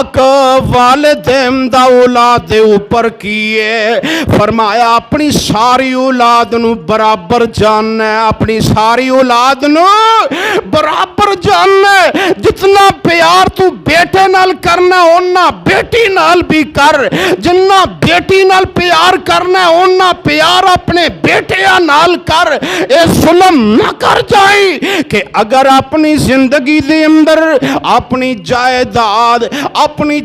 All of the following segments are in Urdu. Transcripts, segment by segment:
حق والدین دا اولاد دے اوپر کیے؟ فرمایا اپنی ساری اولاد نو برابر جاننا ہے، اپنی ساری اولاد نو برابر جاننا ہے۔ جتنا پیار تو بیٹے نال کرنا ہے اونا بیٹی نال بھی کر، جتنا بیٹی نال پیار کرنا ہے اونا پیار اپنے بیٹیاں نال کر۔ اے ظلم نہ کر جائیں کہ اگر اپنی زندگی دے اندر اپنی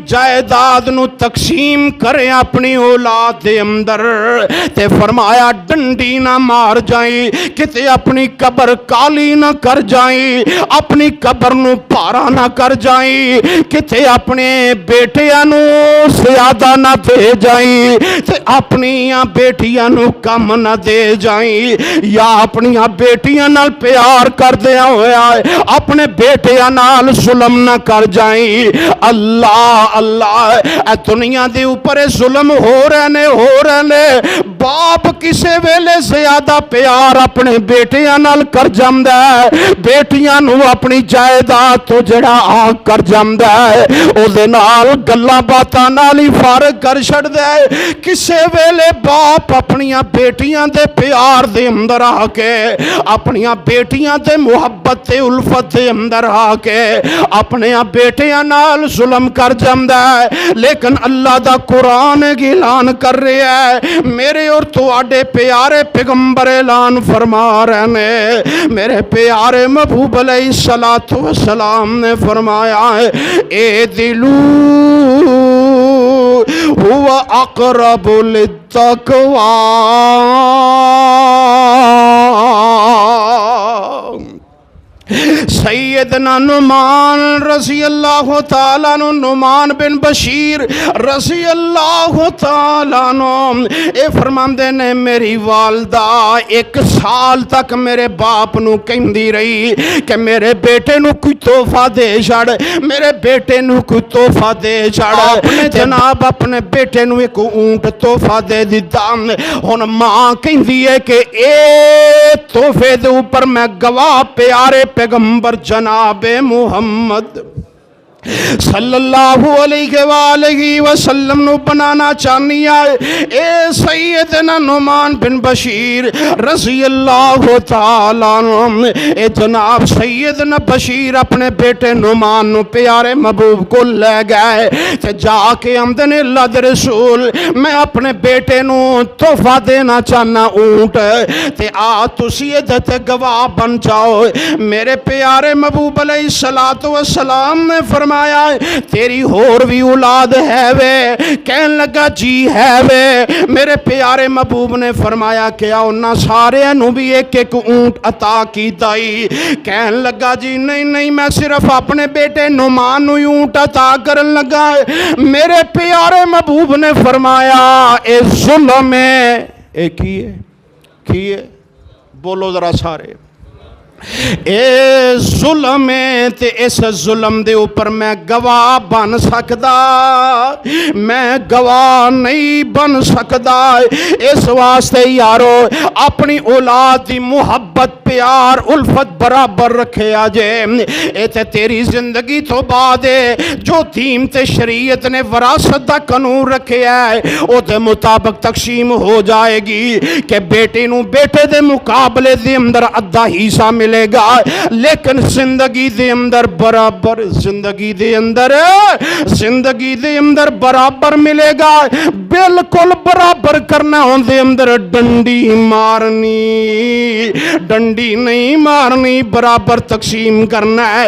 جائیداد نو تقسیم کریں اپنی اولاد دے اندر، تے فرمایا ڈنڈی نہ مار جائیں، کتے اپنی قبر کالی نہ کر جائیں، اپنی قبر نو پارا نہ کر جائیں، کتے اپنے بیٹیاں نو زیادہ نہ دے جائیں، تے اپنی بیٹیاں نو کم نہ دے جائیں، یا اپنی بیٹیاں نال پیار کر دیا ہوا ہے اپنے بیٹیاں نال ظلم نہ کر جائیں۔ اللہ اللہ اے دنیا دے اوپر ظلم ہو رہے نے، باپ کسے ویلے زیادہ پیار اپنے بیٹیاں نال کر جامدا ہے، بیٹیاں نو اپنی جائیداد تو جڑا آ کر جامدا ہے او دے نال گلاں باتاں نال ہی فارغ کر چھڑدا ہے۔ کسے ویلے باپ اپنی بیٹیاں دے پیار دے اندر آ کے، اپنی بیٹیاں دے محبت تے الفت دے اندر آ کے اپنے بیٹیاں نال ظلم کر جامدا ہے۔ لیکن اللہ دا قرآن اعلان کر رہا ہے، میرے اور تواڈے پیارے پیغمبر اعلان فرما رہے نے، میرے پیارے محبوب علیہ الصلوۃ والسلام نے فرمایا ہے، اے دلو ہوا اقرب للتقوی۔ سیدنا نعمان رضی اللہ تعالیٰ عنہ، نعمان بن بشیر رضی اللہ تعالیٰ عنہ اے فرماندے نے، میری والدہ 1 سال تک میرے باپ نو کہندی رہی کہ میرے بیٹے نو کوئی تحفہ دے چھڑ، میرے بیٹے نو کوئی تحفہ دے چھڑ۔ جناب اپنے بیٹے نو ایک اونٹ تحفہ دے دیتا، ہن ماں کہندی ہے کہ اے تحفے دے اوپر میں گواہ پیارے پیغمبر جناب محمد صلی اللہ علیہ وآلہ وسلم نو بنانا چاہنی ہے۔ اے سیدنا نعمان بن بشیر رضی اللہ تعالیٰ عنہ، اے جناب سیدنا بشیر اپنے بیٹے نعمان نو پیارے محبوب کو لے گئے تے جا کے آمدن اللہ دے رسول، میں اپنے بیٹے نو تحفہ دینا چاہنا اونٹ، تے آ تسی تے گواہ بن جاؤ۔ میرے پیارے محبوب علیہ الصلوۃ والسلام نے فرمایا تیری ہور بھی اولاد ہے وے؟ کہن لگا جی ہے وے۔ میرے پیارے محبوب نے فرمایا کہ انہاں سارے نو بھی 1 اونٹ عطا کیتا ہی؟ کہن لگا جی نہیں میں صرف اپنے بیٹے نعمان نو اونٹ عطا کرن لگا۔ میرے پیارے محبوب نے فرمایا اے ظلم ہے۔ اے کیے بولو ذرا سارے، اے ظلم ہے تے اس ظلم دے اوپر میں گواہ بن سکدا؟ میں گواہ نہیں بن سکدا۔ اس واسطے یارو اپنی اولاد دی محبت پیار الفت برابر رکھے آجے۔ اے تے تیری زندگی تو بعد ہے جو دین تے شریعت نے وراثت دا قانون رکھے ہے او دے مطابق تقسیم ہو جائے گی کہ بیٹے نو بیٹے دے مقابلے دے اندر ادھا حصہ ملے گا، لیکن زندگی دے اندر برابر، زندگی دے اندر برابر ملے گا۔ بالکل برابر کرنا ہون دے اندر ڈنڈی مارنی، ڈنڈی نہیں مارنی، برابر تقسیم کرنا ہے۔